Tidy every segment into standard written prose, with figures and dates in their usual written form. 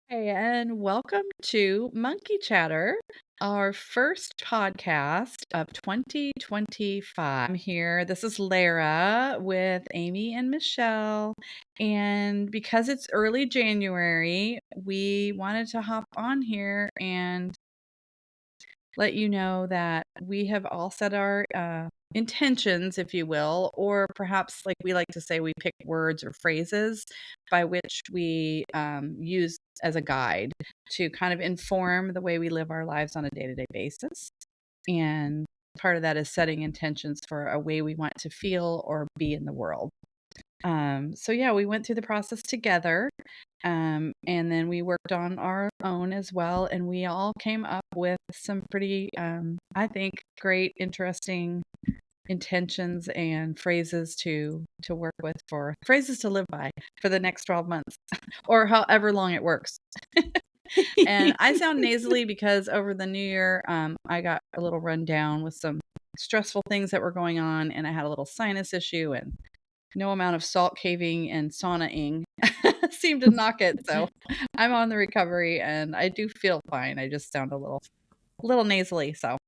Hey, and welcome to Monkey Chatter, our first podcast of 2025. I'm here. This is Lara with Amy and Michelle. And because it's early January, we wanted to hop on here and let you know that we have all set our intentions, if you will, or perhaps, like we like to say, we pick words or phrases by which we use as a guide to kind of inform the way we live our lives on a day to day basis. And part of that is setting intentions for a way we want to feel or be in the world. So yeah, we went through the process together. And then we worked on our own as well. And we all came up with some pretty, I think, great, interesting intentions and phrases to work with, for phrases to live by for the next 12 months or however long it works. And I sound nasally because over the new year, I got a little run down with some stressful things that were going on, and I had a little sinus issue, and no amount of salt caving and saunaing seemed to knock it. So I'm on the recovery and I do feel fine. I just sound a little nasally. So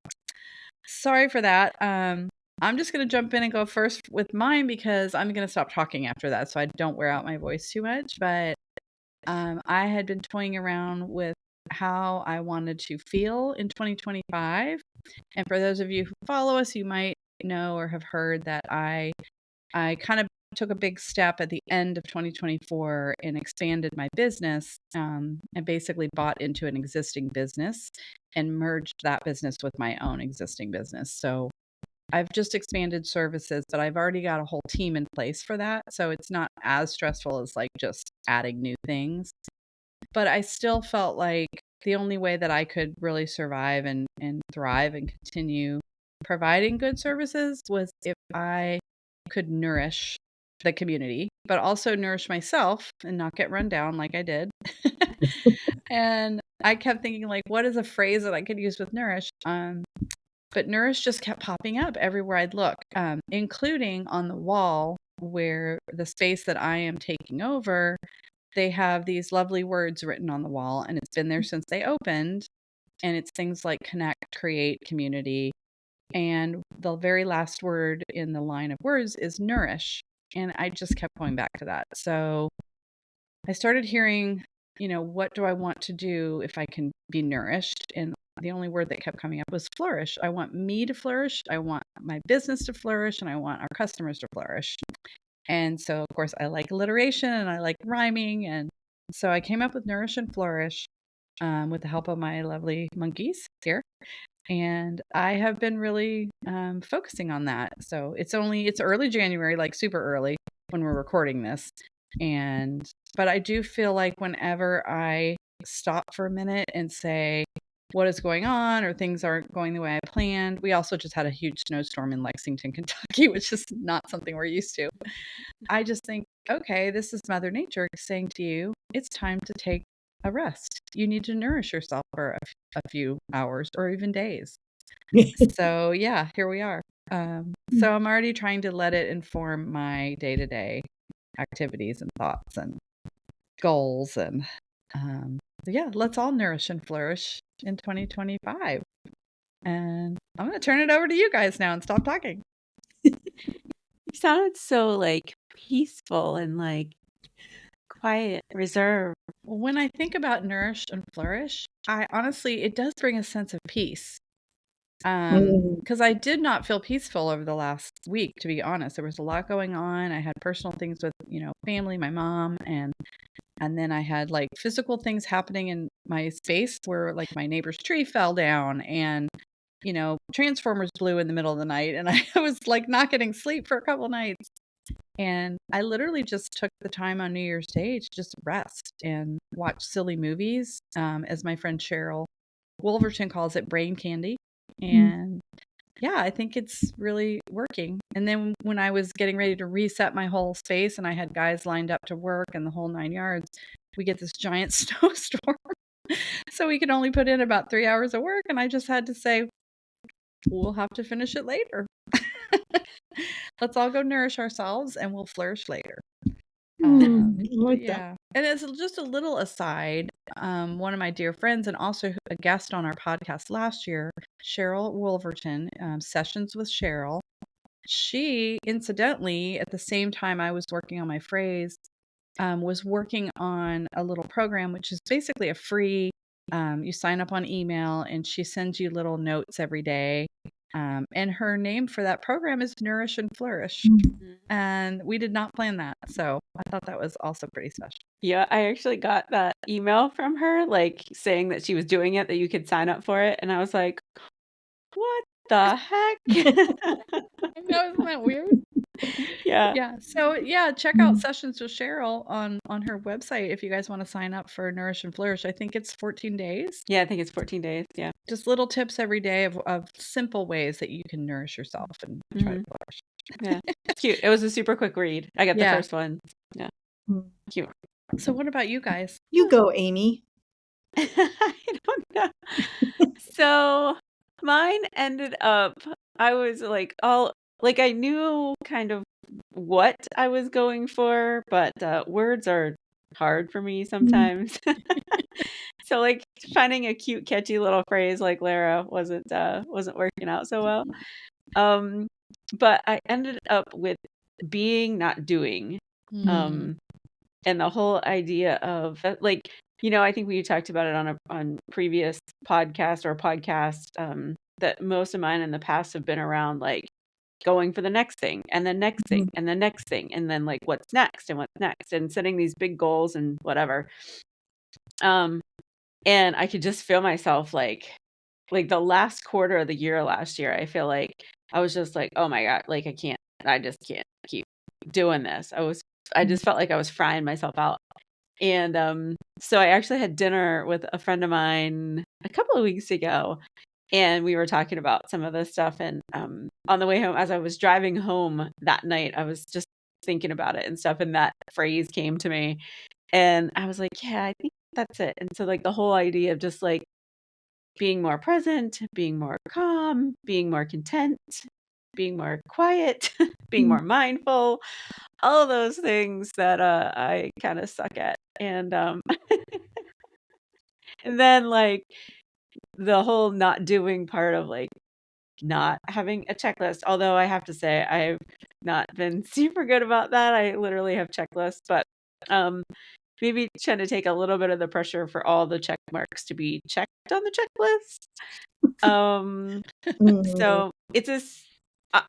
sorry for that. I'm just going to jump in and go first with mine because I'm going to stop talking after that so I don't wear out my voice too much. But I had been toying around with how I wanted to feel in 2025. And for those of you who follow us, you might know or have heard that I kind of took a big step at the end of 2024 and expanded my business, and basically bought into an existing business and merged that business with my own existing business. So I've just expanded services, but I've already got a whole team in place for that. So it's not as stressful as like just adding new things. But I still felt like the only way that I could really survive and thrive and continue providing good services was if I could nourish the community, but also nourish myself and not get run down like I did. And I kept thinking, like, what is a phrase that I could use with nourish? But nourish just kept popping up everywhere I'd look, including on the wall where the space that I am taking over, they have these lovely words written on the wall, and it's been there since they opened. And it's things like connect, create, community. And the very last word in the line of words is nourish. And I just kept going back to that. So I started hearing, what do I want to do if I can be nourished? And the only word that kept coming up was flourish. I want me to flourish. I want my business to flourish, and I want our customers to flourish. And so, of course, I like alliteration and I like rhyming. And so I came up with nourish and flourish, with the help of my lovely monkeys here. And I have been really focusing on that. So it's early January, like super early when we're recording this. But I do feel like whenever I stop for a minute and say, what is going on, or things aren't going the way I planned. We also just had a huge snowstorm in Lexington, Kentucky, which is not something we're used to. I just think, okay, this is Mother Nature saying to you, it's time to take a rest. You need to nourish yourself for a few hours or even days. So, yeah, here we are. So I'm already trying to let it inform my day to day activities and thoughts and goals. And yeah, let's all nourish and flourish in 2025. And I'm going to turn it over to you guys now and stop talking. You sounded so like peaceful and like quiet, reserved. Well, when I think about nourish and flourish, it does bring a sense of peace. Because I did not feel peaceful over the last week, to be honest. There was a lot going on. I had personal things with, family, my mom, and then I had like physical things happening in my space where like my neighbor's tree fell down, and transformers blew in the middle of the night, and I was like not getting sleep for a couple nights. And I literally just took the time on New Year's Day to just rest and watch silly movies, as my friend Cheryl Wolverton calls it, brain candy. And yeah, I think it's really working. And then when I was getting ready to reset my whole space and I had guys lined up to work and the whole 9 yards, we get this giant snowstorm. So we could only put in about 3 hours of work. And I just had to say, we'll have to finish it later. Let's all go nourish ourselves and we'll flourish later. I like yeah. And as just a little aside, one of my dear friends and also a guest on our podcast last year, Cheryl Wolverton, Sessions with Cheryl, she incidentally, at the same time I was working on my phrase, was working on a little program, which is basically a free, you sign up on email and she sends you little notes every day. And her name for that program is Nourish and Flourish. And we did not plan that. So I thought that was also pretty special. Yeah, I actually got that email from her, like saying that she was doing it, that you could sign up for it. And I was like, what the heck? I know, isn't that weird? Yeah. Yeah. So yeah, check out Sessions with Cheryl on her website if you guys want to sign up for Nourish and Flourish. I think it's 14 days. Yeah, I think it's 14 days. Yeah. Just little tips every day of simple ways that you can nourish yourself and try to flourish. Yeah. It's cute. It was a super quick read. I got the first one. Yeah. Cute. So what about you guys? You go, Amy. I don't know. So mine ended up, I was like, I knew kind of what I was going for, but words are hard for me sometimes. So like finding a cute, catchy little phrase like Lara wasn't working out so well. But I ended up with being, not doing. And the whole idea of like, I think we talked about it on previous podcast that most of mine in the past have been around like going for the next thing and the next thing and the next thing and then like what's next and setting these big goals and whatever. And I could just feel myself like the last quarter of the year last year, I feel like I was just like, oh my God, like I just can't keep doing this. I just felt like I was frying myself out. And so I actually had dinner with a friend of mine a couple of weeks ago, and we were talking about some of this stuff. And on the way home, as I was driving home that night, I was just thinking about it and stuff, and that phrase came to me. And I was like, yeah, I think that's it. And so like the whole idea of just like being more present, being more calm, being more content, being more quiet, being more mindful, all of those things that I kind of suck at. And and then like the whole not doing part of like not having a checklist, although I have to say I've not been super good about that. I literally have checklists, but maybe trying to take a little bit of the pressure for all the check marks to be checked on the checklist. So it's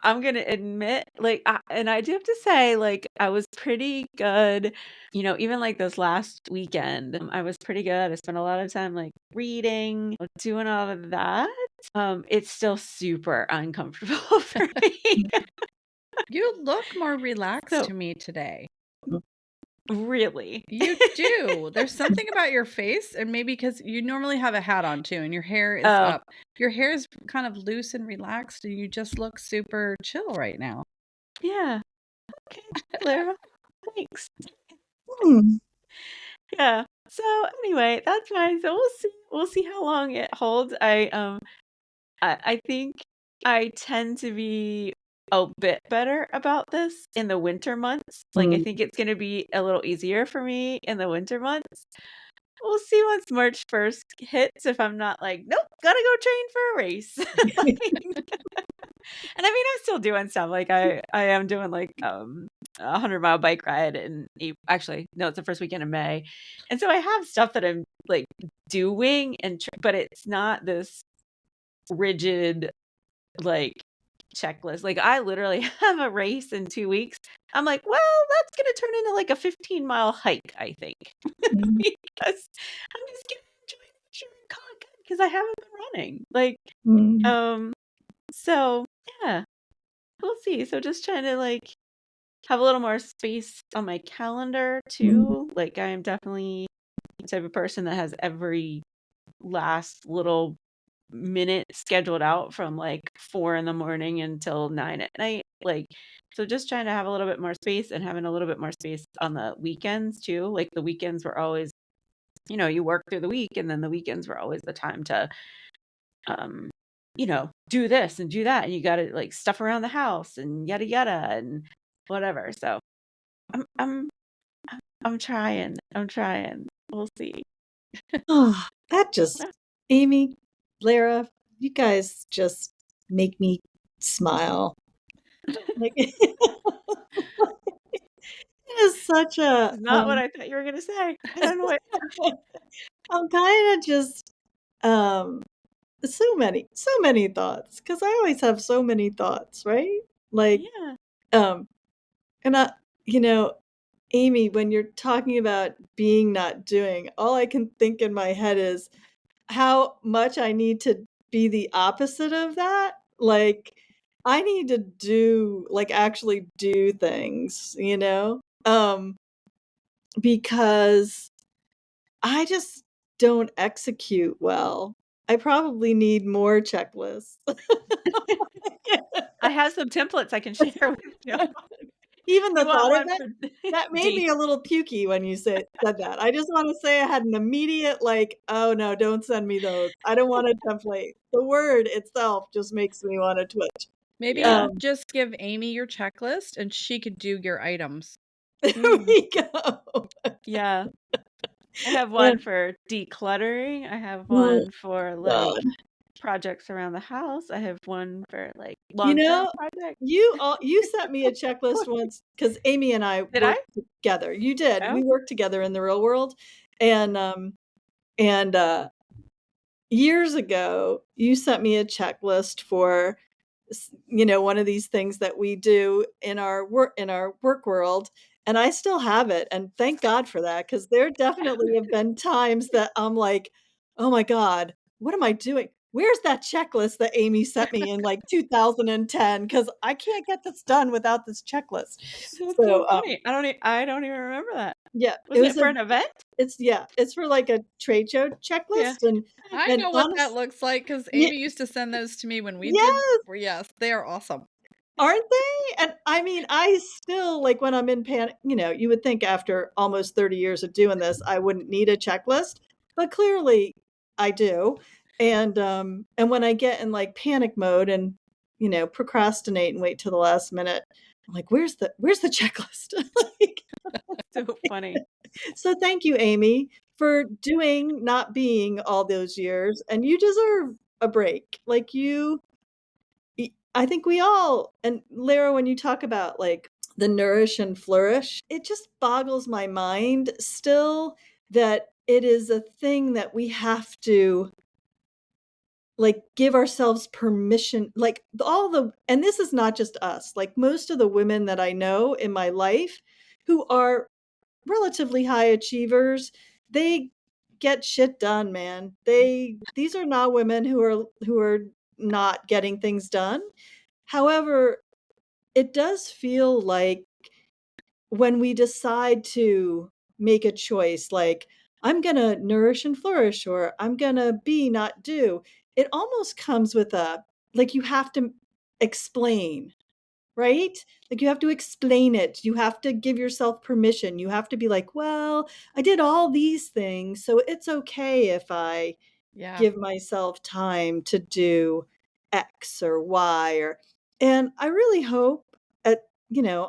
I'm gonna admit, like, and I do have to say, like, I was pretty good, even like this last weekend, I was pretty good. I spent a lot of time like reading, doing all of that. It's still super uncomfortable for me. You look more relaxed So- to me today. Really? You do. There's something about your face, and maybe because you normally have a hat on too, and your hair is up. Your hair is kind of loose and relaxed, and you just look super chill right now. Yeah. Okay, Lara. Thanks. Hmm. Yeah. So anyway, that's fine. So we'll see how long it holds. I think I tend to be a bit better about this in the winter months. Like I think it's going to be a little easier for me in the winter months. We'll see once March 1st hits if I'm not like, nope, gotta go train for a race. And I mean, I'm still doing stuff. Like I am doing like a 100-mile bike ride in actually, no, it's the first weekend of May. And so I have stuff that I'm like doing but it's not this rigid like checklist. Like I literally have a race in 2 weeks. I'm like, well, that's gonna turn into like a 15-mile hike, I think. Because I'm just gonna enjoy nature and call it good because I haven't been running. Like, so yeah, we'll see. So just trying to like have a little more space on my calendar too. Like I am definitely the type of person that has every last little minute scheduled out from like 4 in the morning until 9 at night. Like, so just trying to have a little bit more space and having a little bit more space on the weekends too. Like the weekends were always, you work through the week and then the weekends were always the time to, do this and do that. And you got to like stuff around the house and yada, yada and whatever. So I'm I'm trying. I'm trying. We'll see. Oh, that just, Amy, Lara, you guys just make me smile. Like, it is such a, It's not what I thought you were gonna say. I don't know what. I'm kind of just, um, so many thoughts, because I always have so many thoughts, right? Like, Yeah. um, and you know, Amy, when you're talking about being not doing, all I can think in my head is how much I need to be the opposite of that. Like, I need to do, like, actually do things, because I just don't execute well. I probably need more checklists. I have some templates I can share with you. Even the You want thought of one that, for that made D? me a little pukey when you said that. I just wanna say I had an immediate, like, "Oh, no, don't send me those. I don't want a template." The word itself just makes me wanna twitch. Maybe you Yeah. could just give Amy your checklist and she could do your items. There Mm, we go. yeah. I have Yeah. one for decluttering. I have Oh, one for, like, God. projects around the house. I have one for, like, You long-term know, projects. you sent me a checklist once because Amy and I Did I? worked together. You did. Oh, We worked together in the real world, and, and, years ago, you sent me a checklist for one of these things that we do in our work world, and I still have it, and thank God for that, because there definitely have been times that I'm like, "Oh my god, what am I doing? Where's that checklist that Amy sent me in, like, 2010? Because I can't get this done without this checklist." that's so So, funny. I don't even remember that. yeah, Was it for an event? it's for, like, a trade show Yeah. checklist, I and know what that honest looks like because yeah, Amy used to send those to me when we did yes! yes, they are awesome. Aren't they? And I mean, I still like when I'm in panic, you would think after almost 30 years of doing this, I wouldn't need a checklist, but clearly I do. And when I get in like panic mode and, procrastinate and wait till the last minute, I'm like, where's the checklist? Like, So funny. so thank you, Amy, for doing not being all those years. And you deserve a break. Like I think we all, and Lara, when you talk about like the nourish and flourish, it just boggles my mind still that it is a thing that we have to like give ourselves permission, like and this is not just us, like most of the women that I know in my life who are relatively high achievers, they get shit done, man. These are not women who are not getting things done. However, it does feel like when we decide to make a choice, like, I'm gonna nourish and flourish, or I'm gonna be, not do, it almost comes with like, you have to explain, right? Like, you have to explain it. You have to give yourself permission. You have to be like, well, I did all these things, so it's okay if I Yeah. give myself time to do X or Y and I really hope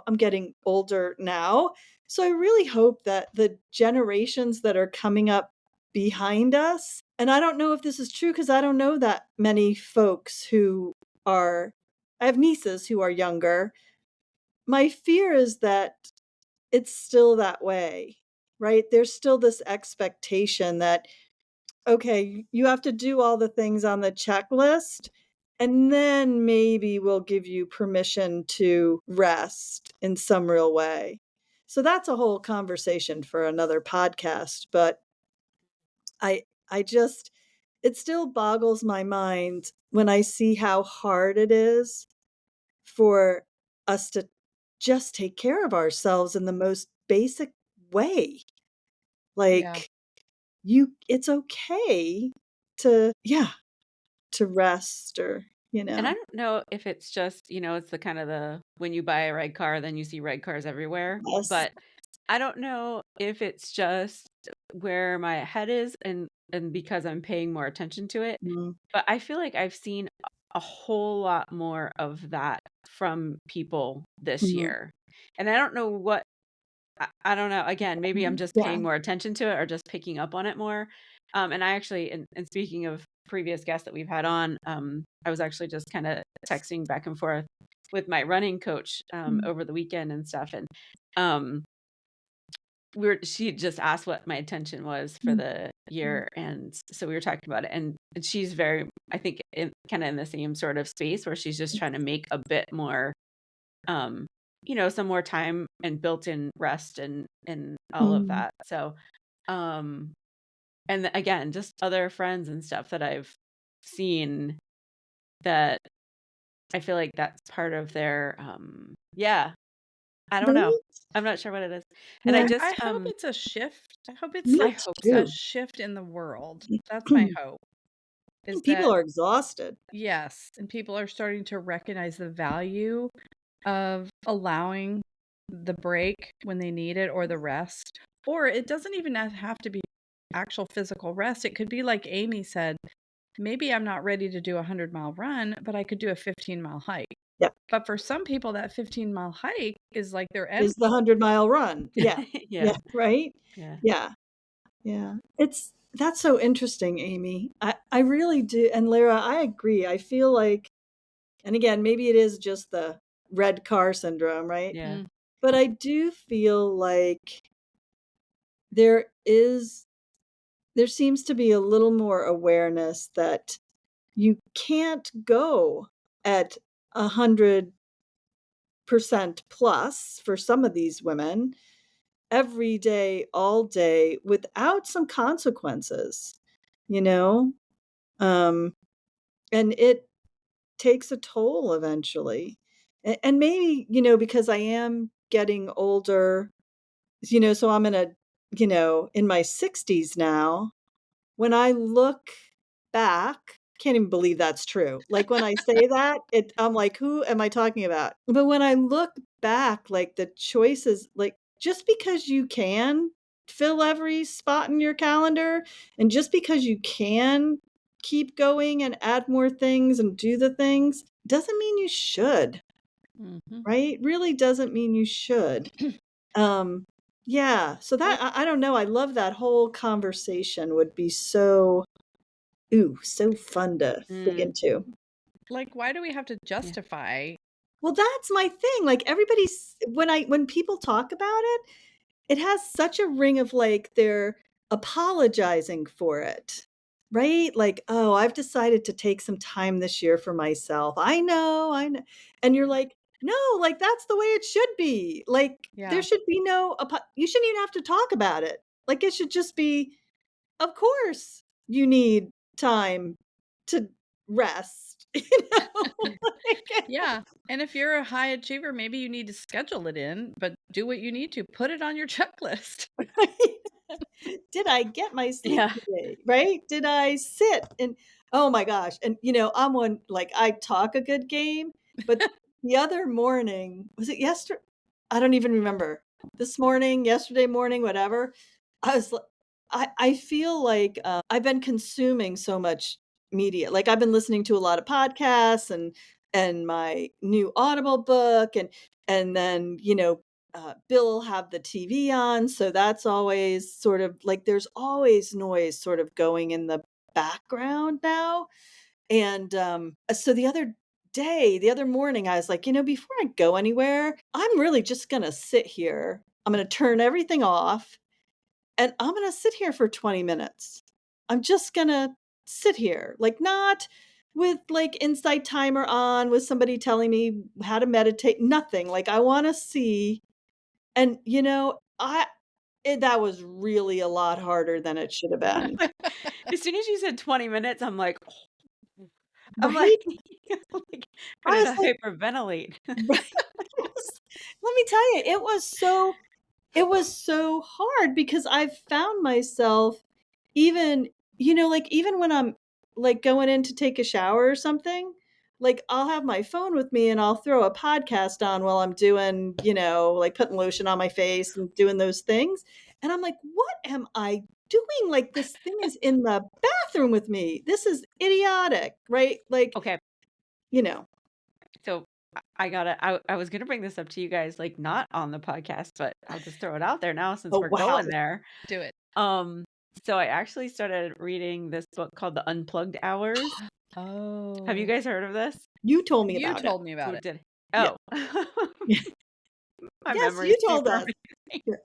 I'm getting older now. So I really hope that the generations that are coming up behind us, and I don't know if this is true because I don't know that many folks who are I have nieces who are younger. My fear is that it's still that way, right? There's still this expectation that okay, you have to do all the things on the checklist, and then maybe we'll give you permission to rest in some real way. So that's a whole conversation for another podcast, but I just it still boggles my mind when I see how hard it is for us to just take care of ourselves in the most basic way. Yeah. Like it's okay yeah, to rest or, And I don't know if it's just, it's the kind of the when you buy a red car, then you see red cars everywhere. yes. But I don't know if it's just where my head is and because I'm paying more attention to it. Mm, But I feel like I've seen a whole lot more of that from people this mhm, year. And I don't know what I don't know. Again, maybe I'm just Yeah. paying more attention to it or just picking up on it more. And I actually, and speaking of previous guests that we've had on, I was actually just kind of texting back and forth with my running coach over the weekend and stuff. And um, she just asked what my intention was for the year. And so we were talking about it. And she's very, I think, kind of in the same sort of space where she's just trying to make a bit more um, some more time and built-in rest and all of Mm. that. So, and again, just other friends and stuff that I've seen that I feel like that's part of their, yeah, I don't know. Right? I'm not sure what it is. And I Yeah, I just, hope it's a shift. I hope it's me I like hope a so. too. shift in the world. That's my I hope, is think people that are exhausted. yes, and people are starting to recognize the value of allowing the break when they need it or the rest. Or it doesn't even have to be actual physical rest. It could be like Amy said, maybe I'm not ready to do a 100-mile run, but I could do a 15-mile hike. Yep. But for some people, that 15-mile hike is like their end Is the 100-mile run. Yeah. Yeah, Yeah, right? yeah, Yeah. Yeah. That's so interesting, Amy. I really do. And Lara, I agree. I feel like, and again, maybe it is just the red car syndrome, right? yeah. Mm, But I do feel like there is, there seems to be a little more awareness that you can't go at 100% plus for some of these women every day, all day, without some consequences, you know? Um, and it takes a toll eventually. And maybe, because I am getting older, so I'm in my 60s now. When I look back, can't even believe that's true. Like when I say that, I'm like, who am I talking about? But when I look back, like the choices, like just because you can fill every spot in your calendar and just because you can keep going and add more things and do the things doesn't mean you should, mhm. right? Really doesn't mean you should. Um, yeah, so Well, that I don't know, I love that whole conversation would be so ooh, so fun to dig Mm, into. like, why do we have to yeah. justify? Well, that's my thing, like, everybody's when people talk about it, it has such a ring of, like, they're apologizing for it, right? Like, "Oh, I've decided to take some time this year for myself. I know," and you're like, "No, like, that's the way it should be." Like, there Yeah. should be no you shouldn't even have to talk about it. Like, it should just be, of course, you need time to rest, Like, Yeah. And if you're a high achiever, maybe you need to schedule it in, but do what you need to. Put it on your checklist. did I get my sleep Yeah. today, right? Did I sit and oh my gosh, and, I'm one like, I talk a good game, but the other morning was it yesterday? I don't even remember. This morning, yesterday morning, whatever, I was li I feel like, I've been consuming so much media, like, I've been listening to a lot of podcasts and my new Audible book, and then, Bill will have the TV on, so that's always sort of like there's always noise sort of going in the background now, and, so the other morning, I was like, before I go anywhere, I'm really just gonna sit here. I'm gonna turn everything off, and I'm gonna sit here for 20 minutes. I'm just gonna sit here, like, not with, like, Insight Timer on, with somebody telling me how to meditate, nothing, like, I wanna see and, that was really a lot harder than it should have been. As soon as you said 20 minutes, I'm like, I'm like, Right? like I ready was to like hyperventilate. right? Let me tell you, it was so hard because I've found myself even, like, even when I'm, like, going in to take a shower or something, like, I'll have my phone with me and I'll throw a podcast on while I'm doing, like, putting lotion on my face and doing those things, and I'm like, "What am I doing? Like, this thing is in the bathroom with me. This is idiotic." Right? Like, Okay. you know. So I was gonna bring this up to you guys, like, not on the podcast, but I'll just throw it out there now since Oh, we're wow. going there. Do it. So I actually started reading this book called The Unplugged Hours. Have you Oh, guys heard of this? You told me you about it. told me about Who it. did? Yeah. Oh. My Yes, memory's you told super us. amazing. Yeah.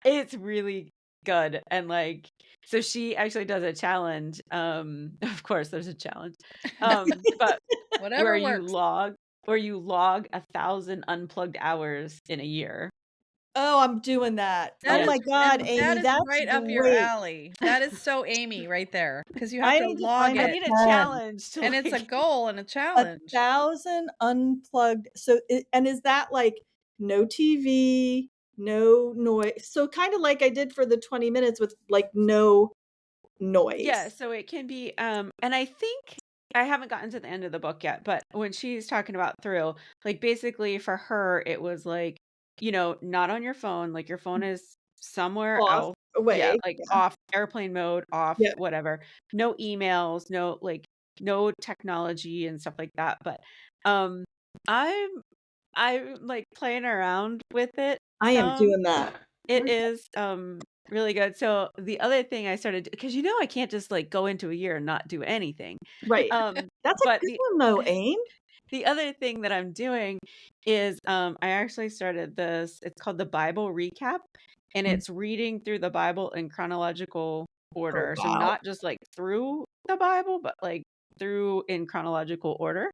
It's really good, and, like, so she actually does a challenge, of course, there's a challenge, but where Whatever you works. log where you log 1,000 unplugged hours in a year. Oh, I'm doing that. That Oh Yeah. my is God, and Amy, that is that's right up your great. alley. That is so Amy right there, because you have I to need to log find I a it, need a pen. challenge to, and it's a like goal and a challenge. 1,000 unplugged. So, and is that like no TV, no noise? So kind of like I did for the 20 minutes with like no Yeah, noise. so it can be, and I think I haven't gotten to the end of the book yet, but when she's talking about through, like, basically for her, it was like, not on your phone, like, your phone is somewhere Off, else. Yeah, away. like, off airplane mode, off Yeah. whatever. No emails, no, like, no technology and stuff like that, but, um, I'm I'm, like, playing around with it I am some. doing that. It is, really good. So, the other thing I started, because I can't just, like, go into a year and not do anything. Right. That's a But good one though, Aim. the other thing that I'm doing is, I actually started this, it's called the Bible Recap, and Mm. it's reading through the Bible in chronological Oh, order. So wow. not just, like, through the Bible, but, like, through in chronological order.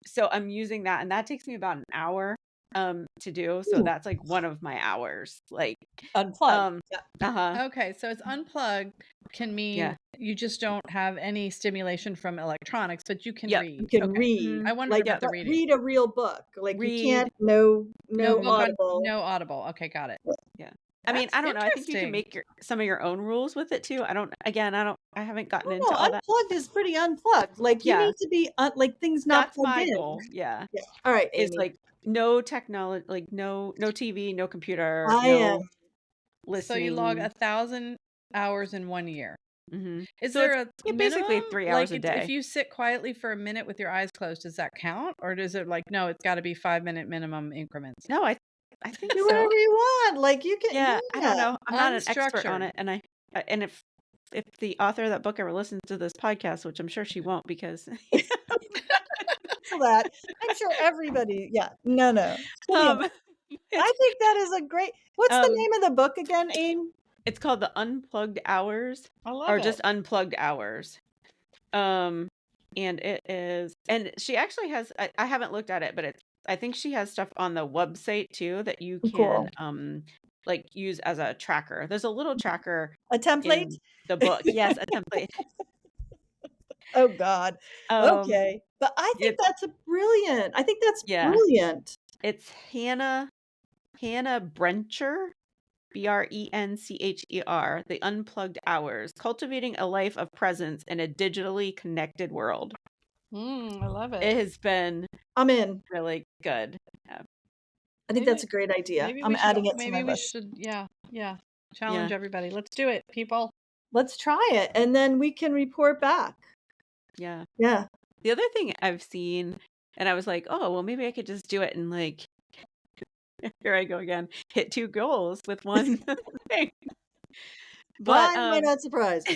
So I'm using that, and that takes me about an hour, to do. So Ooh, that's, like, one of my hours. Like, unplugged. um, Yeah. uh-huh. Okay, so it's unplugged can mean Yeah. you just don't have any stimulation from electronics, but you can Yep. You read. can Okay. read, Mhm. I wondered like, about Yep. the but reading. read a real book. Like you Read. can't, no No book on Audible. no Audible. Okay, got it. Yeah. I mean, That's I don't know. I think you can interesting. make some of your own rules with it too. I haven't gotten No, into all that. unplugged is pretty unplugged. Like you Yeah. need to be like things not That's plugged my in. goal. Yeah. Yeah. All right, Is Amy. like no technology, like no TV, no computer, I am. no So you log listening. 1,000 hours in 1 year. Is So there it's a basically minimum? 3 hours Like, a if day. you sit quietly for a minute with your eyes closed, does that count? Or does it like, no, it's gotta be 5-minute minimum increments? No, I think Do so. whatever you want. Like you can, Yeah, I yeah. don't know. I'm not an expert on Unstructured. it, and if the author of that book ever listens to this podcast, which I'm sure she won't, because That I'm sure everybody. Yeah. No. Fully um, enough. I it's think that is a great. What's the um name of the book again, Aim? it's called The Unplugged Hours, I love or it. just Unplugged Hours. Um, and it is, and she actually has. I haven't looked at it, but I think she has stuff on the website too that you can Cool. like use as a tracker. There's a little tracker A template? in the book. Yes, a template. Oh God. Um, Okay. But I think it's that's a brilliant. I think that's yeah, brilliant. it's Hannah Brencher, Brencher, The Unplugged Hours, Cultivating a Life of Presence in a Digitally Connected World. I love It it. has been I'm in. really good. Yeah. I think that's a great idea. Maybe I'm we should adding it to my list. yeah, Yeah. challenge everybody. Let's do it, people. Let's try it and then we can report back. Yeah. Yeah. The other thing I've seen, and I was like, oh, well, maybe I could just do it and, like, here I go again, hit 2 goals with one thing. But Why am I not surprised?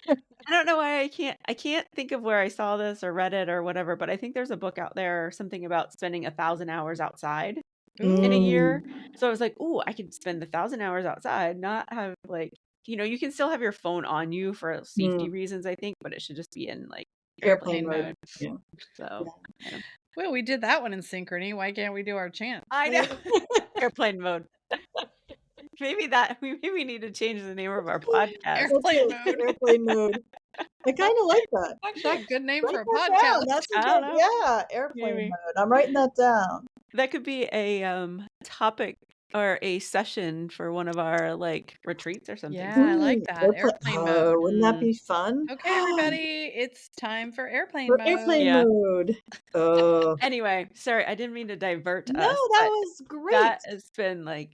I don't know why I can't think of where I saw this or read it or whatever, but I think there's a book out there or something about spending 1,000 hours outside in a year. So I was like, "Ooh, I could spend 1,000 hours outside, not have, like," you can still have your phone on you for safety reasons, I think, but it should just be in, like, Airplane airplane mode. mode. Yeah. So, I don't Well, we did that one in synchrony. Why can't we do our chant? I know. Airplane mode. Maybe we need to change the name of our podcast. That's Airplane it. mode. Airplane mode. I kind of like that. Actually, a good name Write for a that podcast. down. That's a I don't good, know. yeah, airplane Maybe. mode. I'm writing that down. That could be a topic or a session for one of our, like, retreats or something. Yeah, I like that. Airplane mode. Oh, wouldn't that be fun? Okay, everybody, it's time for airplane For mode. airplane Yeah. mode. Oh. Anyway, sorry, I didn't mean to divert No, us, that but was great. that has been, like,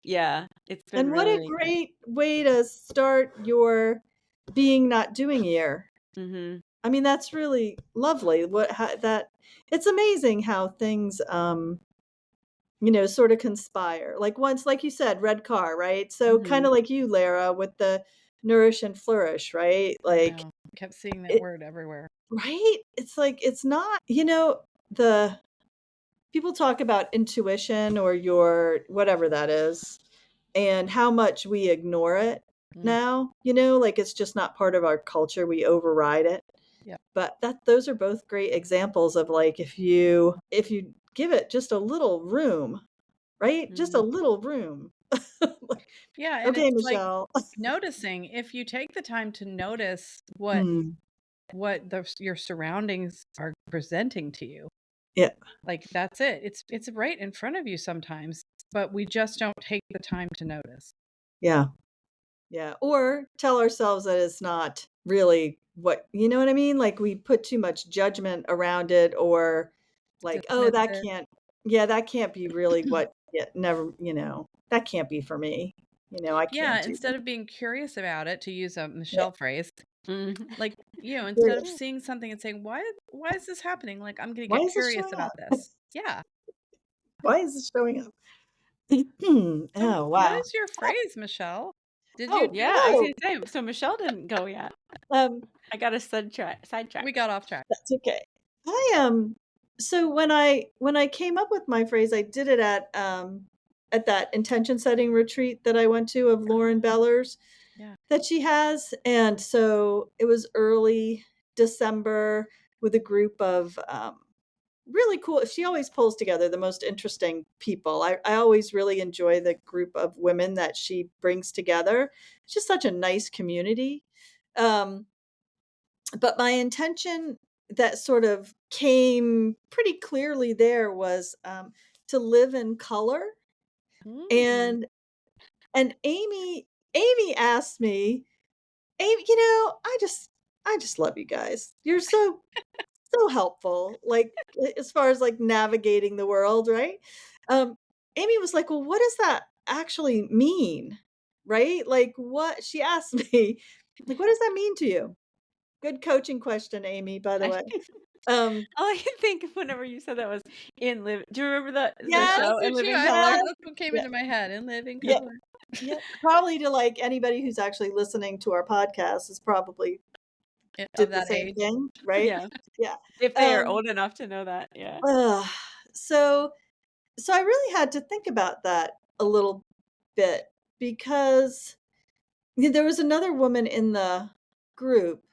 yeah, it's been And what really, a great way to start your being not doing year. Mhm. I mean, that's really lovely. That it's amazing how things, sort of conspire. Like once, like you said, red car, right? So kind Mhm. of like you, Lara, with the nourish and flourish, right? I Like know. Kept seeing that it, word everywhere. right? It's like it's not, the people talk about intuition or your whatever that is, and how much we ignore it Mm, now, like it's just not part of our culture. We override it. yep. But those are both great examples of like if you give it just a little room, right? Just a Mhm. little room. Like, Yeah, and okay, it's like Michelle. noticing if you take the time to notice what Mm, your surroundings are presenting to you. yeah, Like that's it. It's right in front of you sometimes, but we just don't take the time to notice. yeah, yeah. Or tell ourselves that it's not really what, you know what I mean? Like we put too much judgment around it, or like, oh, Dismiss that it. can't, yeah, that can't be really what, yeah, never, that can't be for me. I Yeah, can't do that. instead of being curious about it, to use a Yeah, Michelle phrase, Mhm. like, there instead it of is. seeing something and saying, why is this happening? Like, I'm gonna Why get is this curious showing about up? this. Yeah. Why is this showing up? So Oh, what wow. is your Oh, phrase, Michelle? Did you oh, Yeah, I was no. gonna say, so Michelle didn't go yet. Um, I got a we sidetrack. got off track. that's okay. I so when I came up with my phrase, I did it at that intention setting retreat that I went to of Lauren Oh, Beller's yeah. that she has. And so it was early December with a group of really cool. She always pulls together the most interesting people. I always really enjoy the group of women that she brings together. It's just such a nice community. Um, but my intention that sort of came pretty clearly there was to live in color. Mm. And Amy asked me, Amy, I just love you guys. You're so helpful, like, as far as, like, navigating the world, right? Um, Amy was like, "Well, what does that actually mean?" Right? Like, what she asked me, like, "What does that mean to you?" Good coaching question, Amy, by the I way. Um, all I could think of whenever you said that was in Live do you remember the Yeah, yes, show that's In me too. Living yes, Color? That's what came yeah, into my head in living yeah, color. yeah. Probably to, like, anybody who's actually listening to our podcast is probably Of did the that same age. thing, right? Yeah, Yeah. if they are Um, old enough to know that, yeah. ugh, so so I really had to think about that a little bit because there was another woman in the group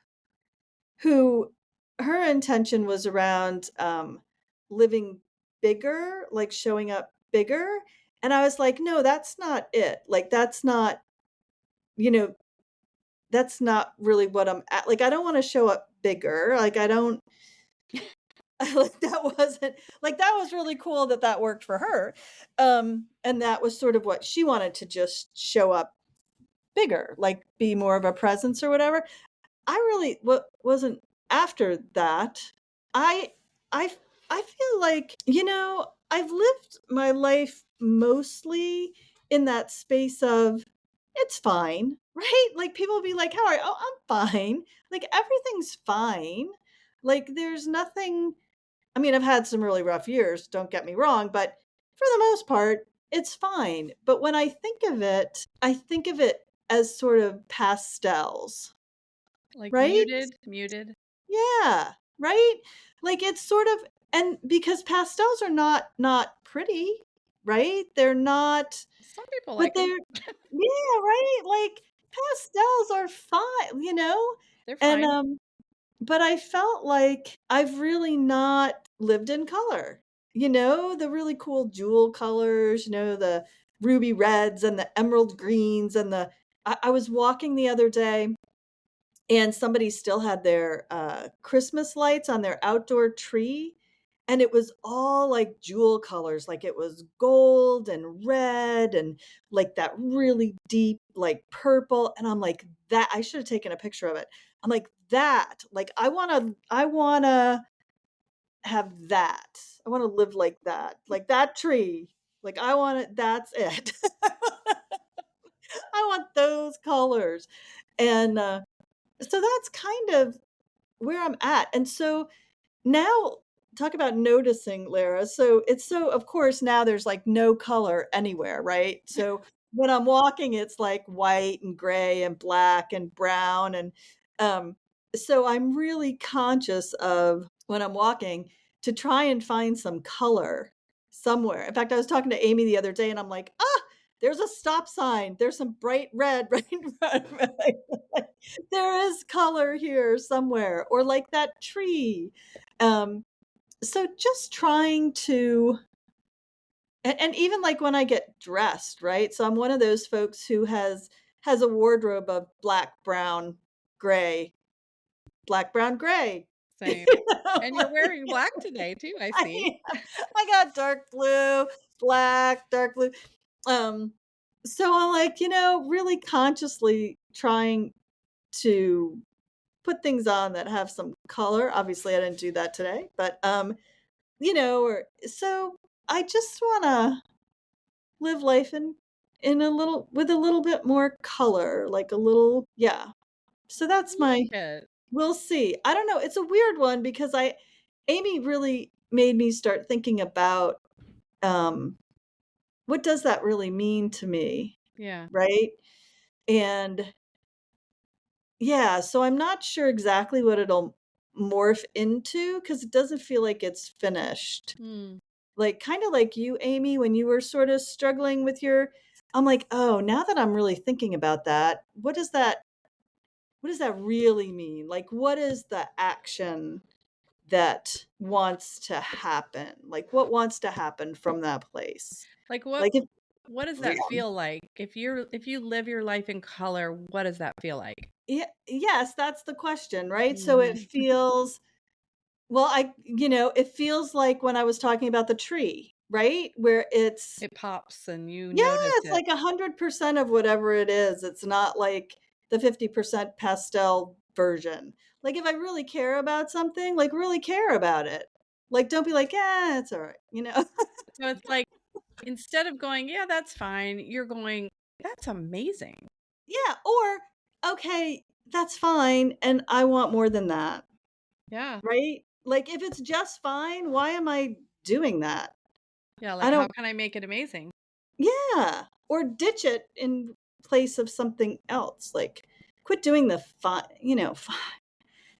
who her intention was around living bigger, like showing up bigger. And I was like, no, that's not it. Like, you know, that's not really what I'm at. Like, I don't want to show up bigger. Like, I don't, like, that was really cool that that worked for her. And that was sort of what she wanted to just show up bigger, like be more of a presence or whatever. I really wasn't after that. I I I feel like, I've lived my life mostly in that space of it's fine, right? Like people be like, "How are you?" "Oh, I'm fine." Like everything's fine. Like there's nothing. I mean, I've had some really rough years, don't get me wrong, but for the most part, it's fine. But when I think of it as sort of pastels, Like right? muted. Yeah, right? Like it's sort of, and because pastels are not pretty, right? They're not, Some people but like them. they're, yeah, right? Like pastels are fine, They're And fine. but I felt like I've really not lived in color. The really cool jewel colors, the ruby reds and the emerald greens and I was walking the other day and somebody still had their Christmas lights on their outdoor tree. And it was all like jewel colors, like it was gold and red and like that really deep, like purple. And I'm like, that I should have taken a picture of it. I'm like, that, like, I wanna have that. I wanna live like that tree. Like I want it, that's it. I want those colors. And so that's kind of where I'm at. And so now talk about noticing, Lara. So it's so of course now there's like no color anywhere, right? So when I'm walking, it's like white and gray and black and brown. And um, so I'm really conscious of when I'm walking to try and find some color somewhere. In fact, I was talking to Amy the other day and I'm like, ah, there's a stop sign. There's some bright red, bright red. Like, there is color here somewhere, or like that tree. Um, so just trying to, and even like when I get dressed, right? So I'm one of those folks who has a wardrobe of black, brown, gray, black, brown, gray. Same. And you're wearing black today too, I see. I got dark blue, black, dark blue. Um, so I'm like, really consciously trying to put things on that have some color. Obviously, I didn't do that today, but or so I just want to live life in a little with a little bit more color, like a little, yeah. So I that's my, like it. we'll see. I don't know. It's a weird one because Amy really made me start thinking about um what does that really mean to me, Yeah. right? And yeah, so I'm not sure exactly what it'll morph into because it doesn't feel like it's finished. Mm. Like, kinda like you, Amy, when you were sorta struggling with your, I'm like, "Oh, now that I'm really thinking about that, what does that really mean? Like, what is the action that wants to happen? Like, what wants to happen from that place?" Like Like, if what does that feel like? If you live your life in color, what does that feel like? yes, that's the question, right? So it Mhm. feels, well, it feels like when I was talking about the tree, right? Where it's, It pops and you yeah, notice it's it. like 100% of whatever it is. It's not like the 50% pastel version. Like, if I really care about something, like, really care about it. Like, don't be like, "Yeah, it's alright." So it's like instead of going, "Yeah, that's fine," you're going, "That's amazing." Yeah, or, "Okay, that's fine, and I want more than that." Yeah. Right? Like, if it's just fine, why am I doing that? Yeah, I like how don't, can I make it amazing? yeah, or ditch it in place of something else, like, quit doing the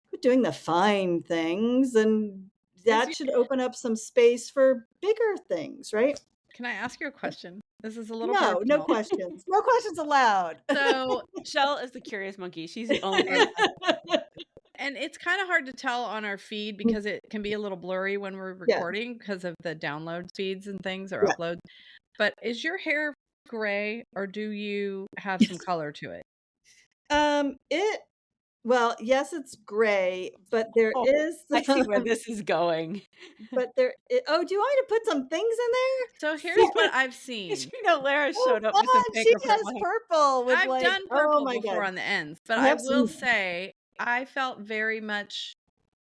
quit doing the fine things, and Is that you should open up some space for bigger things, right? Can I ask you a question? This is a little No, no personal. questions. No questions allowed. So Michelle is the curious monkey. She's the only one that and it's kinda hard to tell on our feed because it can be a little blurry when we're Yeah, recording because of the download speeds and things or yeah. upload. But is your hair gray or do you have some color to it? It well, yes, it's gray, but there Oh, is I see where this is going. oh, do you want me to put some things in there? So here's what I've Did seen. you know Lara Oh, showed up with some fun! pink She or has purple hair? purple with, I've like, done oh purple my before god. on the ends, but I I have will seen that. say I felt very much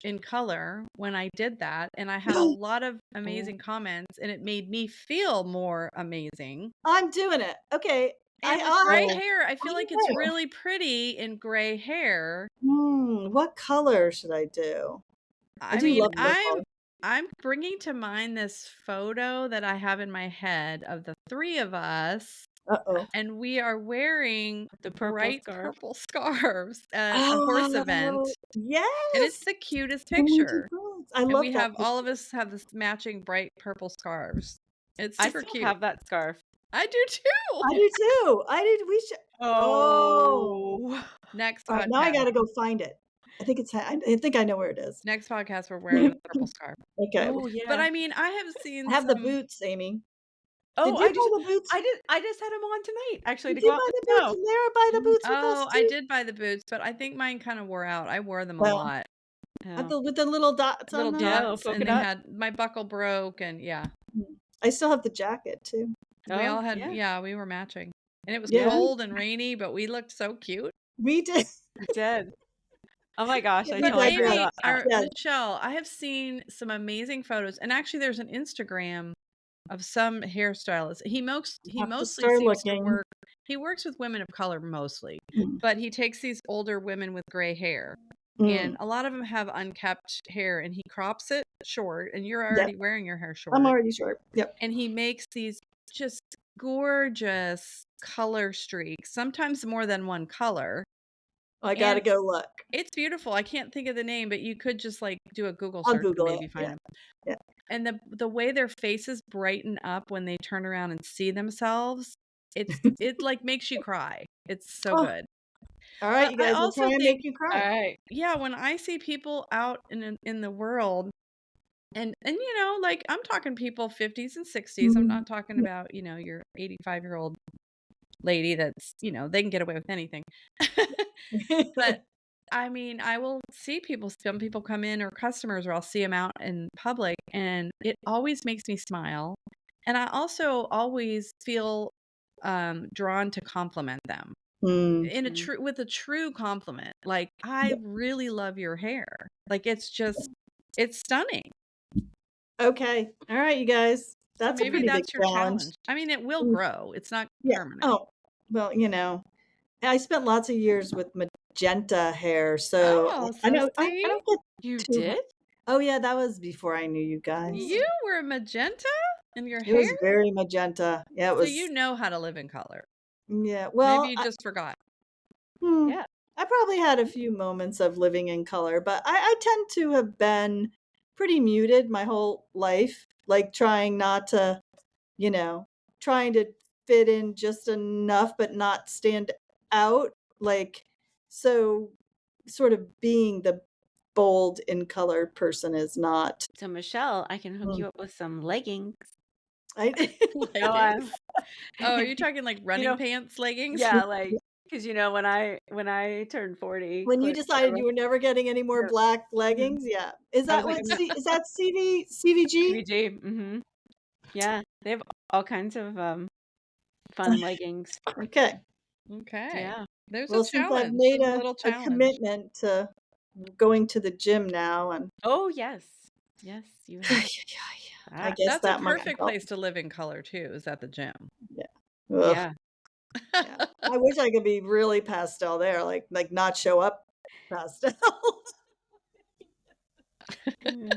in color when I did that, and I had a lot of Oh, amazing comments, and it made me feel more amazing. I'm doing it. Okay. And with I'll have gray to oh, hair, I I feel like it's don't know. really pretty in gray hair. What color should I do? I I do mean, love purple. I'm bringing to mind this photo that I have in my head of the 3 of us, Uh-oh. and we are wearing the purple bright scarf. purple scarves at a horse event, Oh, and it's yes! the cutest The winter picture. blues. I And love we that have all of picture. us have this matching bright purple scarves. It's I super still cute. have that scarf. I do too. I do too. I did we should Oh. Oh. Next Alright, now I podcast. gotta go find it. I think I know where it is. Next podcast, we're wearing the purple scarf. Okay. Oh, But yeah. I mean, I have I seen have the some. boots, Amy. Oh, Did you buy the boots? I just had them on tonight, actually, Did to you go out buy in the the boots? snow. Did Lara buy the boots with us Oh, I too? did buy the boots, but I think mine kinda wore out. I wore them a Well, lot. Yeah. with the little dots Little on them? Yeah, little dots, polka and they dot. had my buckle broke, and yeah. I still have the jacket too. We Oh, all had yeah. yeah, we were matching. And it was Yeah, Yeah, cold and rainy, but we looked so cute. we did. we did. Oh my gosh, Yeah, I we But totally forgot digress. Amy about that. or Yeah. Michelle, I have seen some amazing photos, and actually there's an Instagram of some hairstylist. He Have to mostly start seems to looking. work he works with women of color mostly, Mm. but he takes these older women with gray hair, and Mm. a lot of them have unkept hair, and he crops it short, and you're Yep. already wearing your hair I'm short, already short. Yep. and he makes these just gorgeous color streaks, sometimes more than one color, I gotta and go look. it's beautiful. I can't think of the name, but you could just like do a Google I'll search and Google it. maybe find Yeah. them. Yeah. And the way their faces brighten up when they turn around and see themselves, it like makes you cry. It's so Oh, good. all right, But you I guys will try also and think, make you All cry. right. yeah, when I see people out in the world, and you know, like I'm talking people 50s and 60s. I'm Mhm. not talking about, you know, your 85-year-old lady that's, you know, they can get away with anything. But I mean, I will see people, some people come in, or customers, or I'll see them out in public, and it always makes me smile. And I also always feel drawn to compliment them Mm. in a Mm. true, with a true compliment. Like, I Yep. really love your hair. Like, it's just, it's stunning. Okay. All right, you guys. So That's a maybe pretty big that's your challenge. challenge. I mean, it will Mm. grow. It's not Yeah. permanent. Oh, well, I spent lots of years with magenta hair, so Oh, I so know I see, don't get You too did? Oh, yeah, that was before I knew you guys. you were magenta in your It hair, was very magenta. Yeah, it so you was know how to live in color. yeah, Maybe well, you just forgot. hmm, Yeah. I probably had a few moments of living in color, but I tend to have been pretty muted my whole life, like trying not to, you know, trying to fit in just enough but not stand out, like, so sort of being the bold in color person is not So Michelle, I can hook mm, you up with some leggings. I No, I'm Leggings. Oh, are you talking like you running know, pants leggings? yeah, like because when I turned 40, when you clearly decided you were never getting any more black Mhm. leggings, yeah. Is I was that like, what I'm not is that CVG? CBG. Yeah, they have all kinds of fun leggings. Okay. Okay. Yeah. There's a Well, since I've challenge. made There's a little a challenge. commitment to going to the gym now and Oh, yes. Yes, you have I that. guess That's a that might perfect help. place to live in color too, is at the gym. Yeah. Ugh. Yeah. Yeah. I wish I could be really pastel there, like not show up pastel. Mm.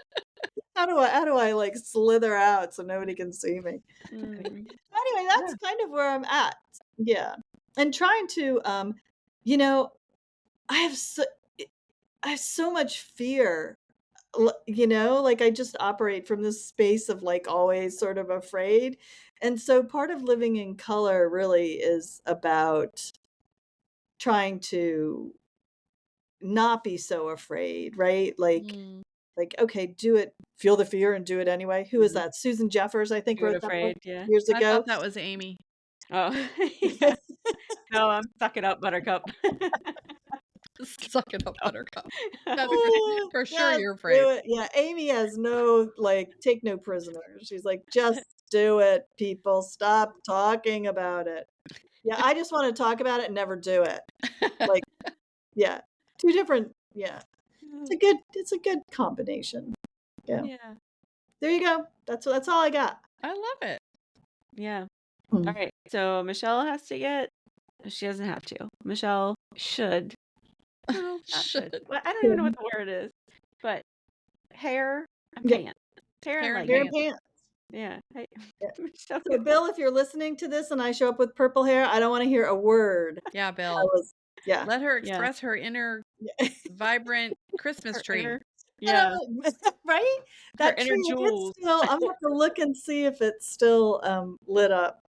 How do I like slither out so nobody can see me? Mm. Anyway, Yeah. that's kind of where I'm at. Yeah. And trying to you know, I have so I have so much fear. Like I just operate from this space of like always sort of afraid. And so part of living in color really is about trying to not be so afraid, right? Mm. Like okay, do it, feel the fear and do it anyway. Who is Mhm. that? Susan Jeffers, I think, Do it wrote that book afraid, yeah. years I thought ago. that was Amy. Oh, yeah. No, suck it up, buttercup. Suck it up, No. buttercup. That's great. For sure Just you're afraid. do it. Yeah, Amy has no like take no prisoners. She's like, just do it, people. Stop talking about it. Yeah, I just want to talk about it and never do it. Like, yeah. Two different yeah. It's a good combination. Yeah. Yeah. There you go. That's all I got. I love it. Yeah. Mm. Alright, so Michelle has to get she doesn't have to. Michelle should no, not should. Should. Well, I don't even know Good. what the word is, but hair and Yep. pants. Hair and Hair and Hair leggings. and pants. pants. Yeah. Hey, Yeah. Michelle So gets Bill, if you're listening to this and I show up with purple hair, I don't want to hear a word. Yeah, I Bill. was yeah. Let her yeah. express her inner Yeah. vibrant Christmas Her tree. inner I yeah, don't know, right? her That inner tree, if it's jewels. still I'm gonna have to look and see if it's still, lit up.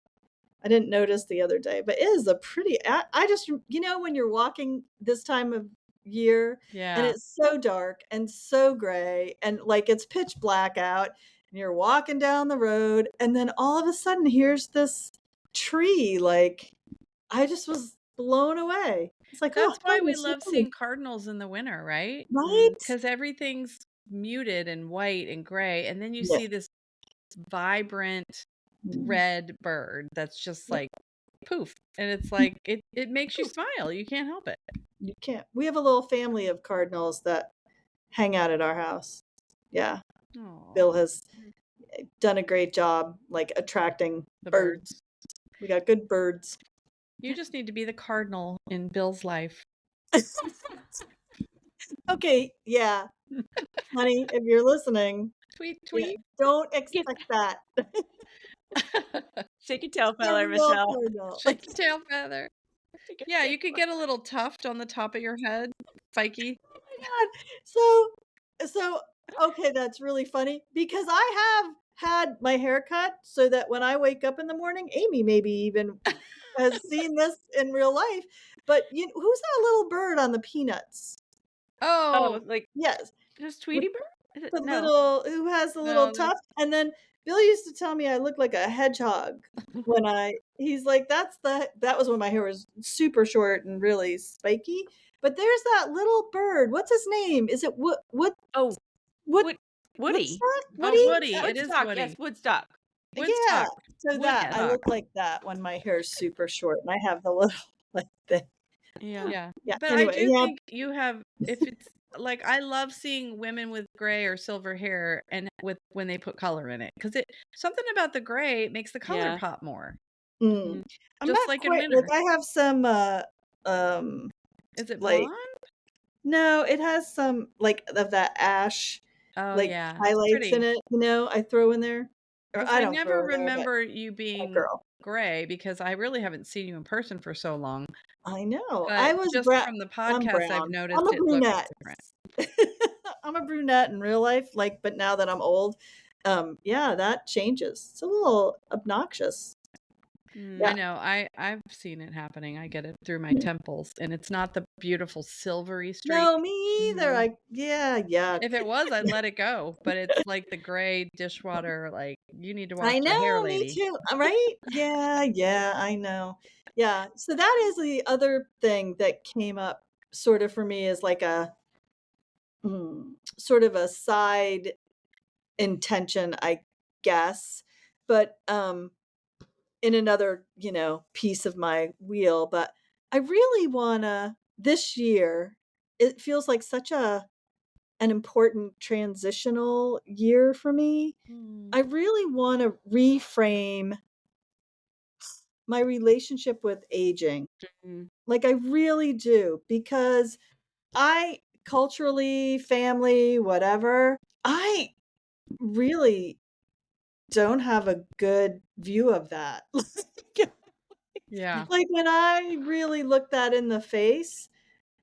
I didn't notice the other day, but it is a pretty I just when you're walking this time of year and Yeah. it's so dark and so gray and, like, it's pitch black out, and you're walking down the road, and then all of a sudden, here's this tree, like, I just was blown away. It's like, "Oh, That's why we goodness, love no." seeing cardinals in the winter, right? Right? Because everything's muted and white and gray, and then you Yeah. see this vibrant Mm. red bird that's just Yeah. like poof, and it's like it makes you smile. You can't help it. You can't. We have a little family of cardinals that hang out at our house. Yeah. Oh, Bill has done a great job, like, attracting the birds. birds. We got good birds. You just need to be the cardinal in Bill's life. Okay, yeah, honey, if you're listening, Tweet, yeah, tweet. don't Get expect that. Shake your tail A feather, real Michelle. cardinal. Shake your tail feather. Shake your Yeah, tail you could get a little tuft on the top of your head, spiky. My God. So okay, that's really funny because I have had my hair cut so that when I wake up in the morning, Amy maybe even has seen this in real life, but who's that little bird on the peanuts? Oh, Oh, like Yes, just with Tweety Bird? Is it the no. little who has the little no, that's tuft, and then Bill used to tell me I look like a hedgehog when he's like, that was when my hair was super short and really spiky, but there's that little bird, what's his name? Is it Oh, Wood Wood Woody. Woodstock? oh, Woody? Woody. It is Woodstock, yes, Woody. Woodstock. Yeah, Woodstock. so that I Woodstock. look like that when my hair's super short and I have the little, like, thing. Yeah. Yeah. Yeah, But I anyway, do yeah. think you have if it's like I love seeing women with gray or silver hair and with when they put color in it because it something about the gray makes the color Yeah. pop more. Mm. Mhm. I'm Just not like in quite like, winter. I have some, um, Is it like blonde? no, it has some, like, of that ash, Oh like, yeah, it's highlights in pretty. it, I throw in there, or Because I I don't never throw in there, but remember you a being girl. gray because I really haven't seen you in person for so long. I know, But just from the I'm podcast, I've brown. I'm noticed a it looks brunette. different. I'm a brunette in real life, like, but now that I'm old, yeah, that changes. It's a little obnoxious. I Yeah. Mm. know. I've seen it happening. I get it through my temples, and it's not the beautiful silvery streak. No, me either. Mhm. Yeah, yuck. If it was, I'd let it go, but it's like the gray dishwater, like, "You need to wash I your hair, know, me lady." too. Right? Yeah, yeah, I know. Yeah. So that is the other thing that came up sort of for me as like a sort of a side intention, I guess. But in another, piece of my wheel, but I really wanna this year, it feels like such an important transitional year for me. Mm, I really wanna reframe my relationship with aging. Mm. Like, I really do, because I culturally, family, whatever, I really don't have a good view of that. yeah, Like, when I really look that in the face,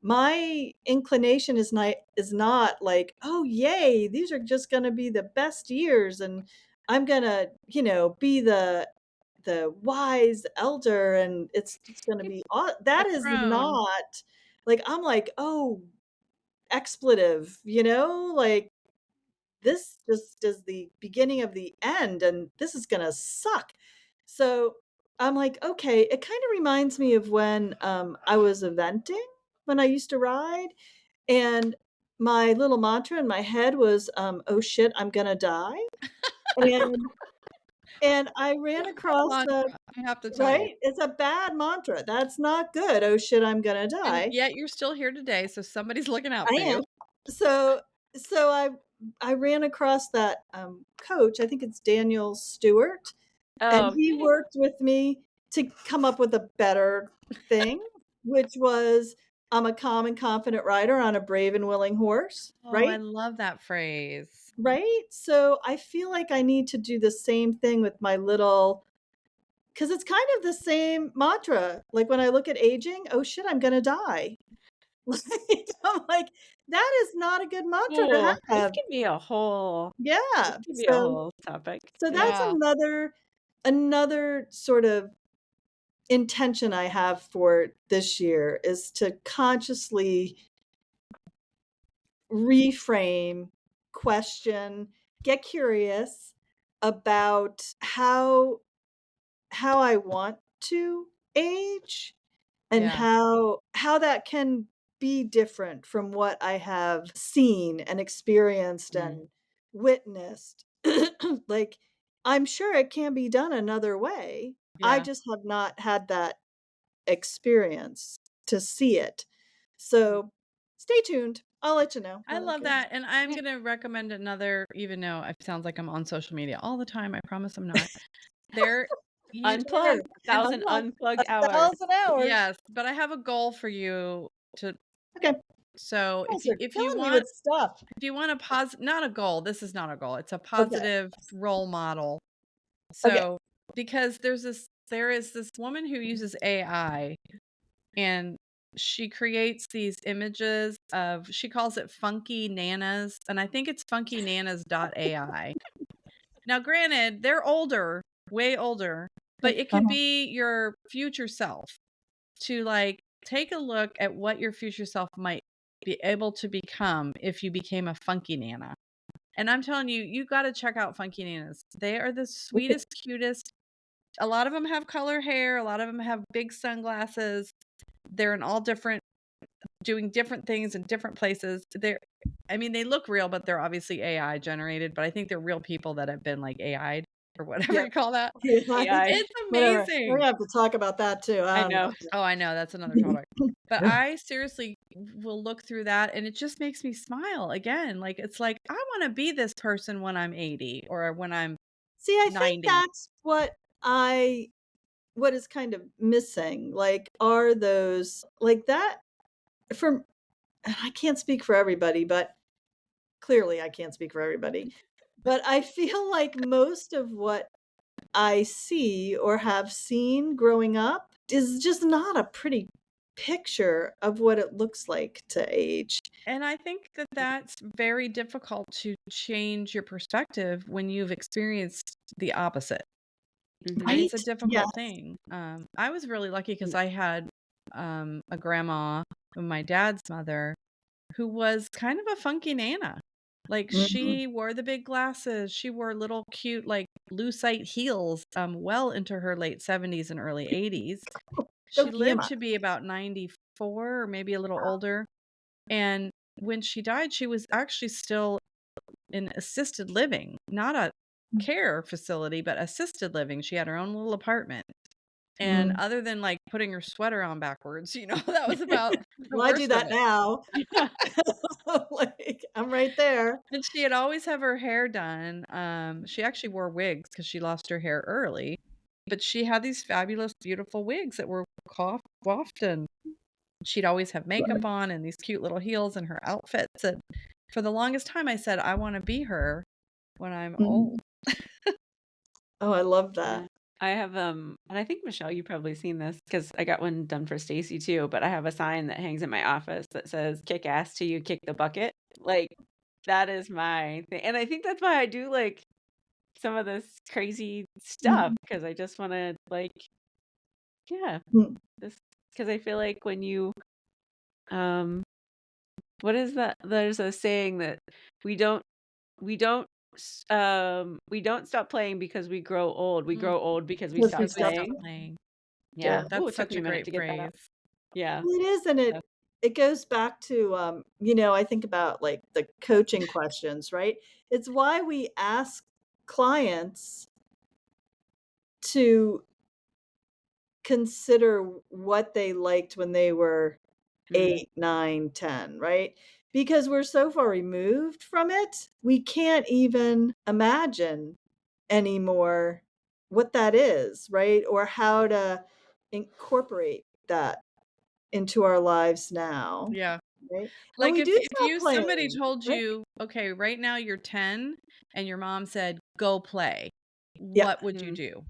my inclination is not like, "Oh, yay, these are just gonna be the best years, and I'm gonna, be the wise elder, and it's just gonna be aw" the that is crone. not like, I'm like, "Oh, expletive," like, "This just is the beginning of the end, and this is gonna suck." So, I'm like, "Okay," it kinda reminds me of when, I was eventing, when I used to ride, and my little mantra in my head was, "Oh shit, I'm gonna die," and I ran across a Mantra, I have to tell you. right? It's a bad mantra, that's not good, "Oh shit, I'm gonna And die." yet you're still here today, so somebody's looking out I for you. am. So I ran across that, coach, I think it's Daniel Stewart, and Oh, he worked with me to come up with a better thing, which was, "I'm a calm and confident rider on a brave and willing horse," Oh, I right? love that phrase. Right? So, I feel like I need to do the same thing with my little, because it's kind of the same mantra, like, when I look at aging, "Oh shit, I'm gonna die." Like, I'm like, "That is not a good mantra to cool. This have." could be a whole Yeah. So topic. that's Yeah, another sort of intention I have for this year is to consciously reframe, question, get curious about how I want to age, and yeah, how that can be different from what I have seen and experienced Mm. and witnessed. Like, I'm sure it can be done another way. I yeah. just have not had that experience to see it. Mm. So, stay tuned. I'll let you know I when I love go. that, and I'm Yeah. gonna recommend another even though it sounds like I'm on social media all the time, I promise I'm not. There you Sure. Unplug, and 1,000 Unplug. unplug hours. 1,000 hours. yes, but I have a goal for you to Okay. So You guys are if you killing me want with stuff. a not a goal, this is not a goal. It's a Okay. positive role model. Okay. So because there is this woman who uses AI, and she creates these images of, she calls it funky nanas, and I think it's funkynanas.ai. Now granted, they're older, way older, but it could Uh-huh. be your future self, to like take a look at what your future self might be able to become if you became a funky nana. And I'm telling you, you got to check out funky nanas. They are the Okay. sweetest, cutest. A lot of them have color hair, a lot of them have big sunglasses. They're in all different, doing different things in different places. I mean, they look real, but they're obviously AI generated, but I think they're real people that have been like AI'd or whatever Yep. you call that. AI. It's Whatever. We're amazing. gonna have to talk about that too. I I don't know. know. Oh, I know, that's another topic. But I seriously will look through that, and it just makes me smile again. Like, it's like, I wanna be this person when I'm 80 or when I'm See, I think 90. that's what is kind of missing. Like, are those like that for and I can't speak for everybody, but clearly I can't speak for everybody. But I feel like most of what I see or have seen growing up is just not a pretty picture of what it looks like to age. And I think that that's very difficult to change your perspective when you've experienced the opposite. Mhm. It's a Right? Yes. difficult thing. I was really lucky because I had a grandma, my dad's mother, who was kind of a funky nana. Like, Mhm. she wore the big glasses. She wore little cute like lucite heels well into her late 70s and early 80s. Go She lived Gamma. to be about 94 or maybe a little older. And when she died, she was actually still in assisted living, not a care facility, but assisted living. She had her own little apartment. And Mm. other than like putting her sweater on backwards, that was about the Well, I do worst of that it. now. Yeah. Like, I'm right there. And she'd always have her hair done. She actually wore wigs because she lost her hair early, but she had these fabulous, beautiful wigs that were coiffed, and she'd always have makeup on and these cute little heels and her outfits. And for the longest time, I said, I want to be her when I'm Mhm. old. Oh, I love Yeah. that. I have, and I think, Michelle, you've probably seen this because I got one done for Stacy too, but I have a sign that hangs in my office that says, "Kick ass till you kick the bucket." Like, that is my thing, and I think that's why I do, like, some of this crazy stuff Mhm. because I just wanna, like, yeah, Mm. this because I feel like when you, um what is that? There's a saying that we don't we don't we don't stop playing because we grow old. We Mm, grow old because we Because stop we because we stopped stop playing. playing. Yeah. Yeah, Yeah. Oh, that's it took such me a a minute great to get that out. phrase. Yeah. Well, it is, and So it goes back to, I think about, like, the coaching questions, right? It's why we ask clients to consider what they liked when they were mhm. 8, 9, 10, right? Because we're so far removed from it, we can't even imagine anymore what that is, right? Or how to incorporate that into our lives now, Yeah. right? And Like, we do if stop you somebody playing, told right? you, "Okay, right now you're 10," and your mom said, "Go play," Yeah. what would you Mhm. do?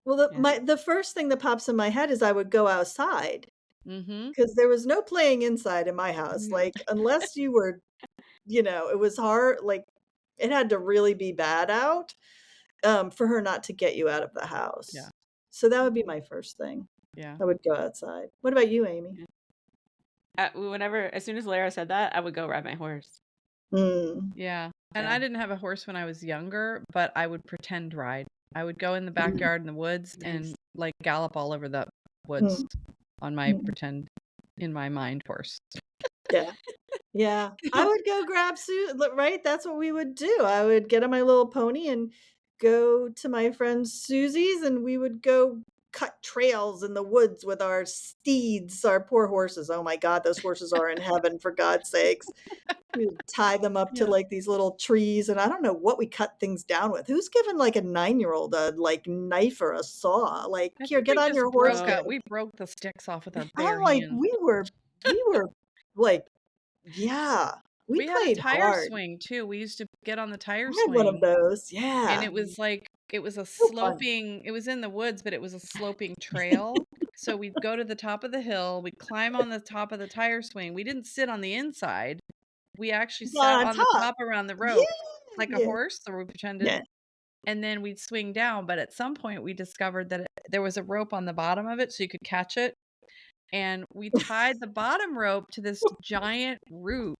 Well, Yeah. the first thing that pops in my head is I would go outside Mhm. because there was no playing inside in my house. Mhm. Like, unless you were, it was hard, like, it had to really be bad out, for her not to get you out of the Yeah. house. So that would be my first thing. Yeah. I would go outside. What about you, Amy? Yeah. As soon as Lara said that, I would go ride my horse. Mm. Yeah. And I Yeah. didn't have a horse when I was younger, but I would pretend ride. I would go in the Mhm. backyard in the woods Nice. and, like, gallop all over the woods Mm. on my Mm. pretend, in my mind, horse. Yeah. Yeah, I would go grab right? That's what we would do. I would get on my little pony and go to my friend Susie's, and we would go cut trails in the woods with our steeds, our poor horses. Oh my god, those horses are in heaven, for God's sakes. We would tie them up to, Yeah. like, these little trees, and I don't know what we cut things down with. Who's giving, like, a nine-year-old a, like, knife or a saw? Like, I "Here, think get on your horse, Oh, we broke the sticks off with our I'm bare like, hands. we were, like, Yeah. We We had a played tire hard. swing too. We used to get on the tire I had one of swing, those. and Yeah. it was a So fun. sloping, it was in the woods, but it was a sloping trail. So we'd go to the top of the hill, we'd climb on the top of the tire swing. We didn't sit on the inside. We actually Got sat on on the top. top around the Yeah. rope like a Yeah. horse, or we pretended, Yeah. and then we'd swing down. But at some point, we discovered that there was a rope on the bottom of it so you could catch it. And we tied the bottom rope to this giant root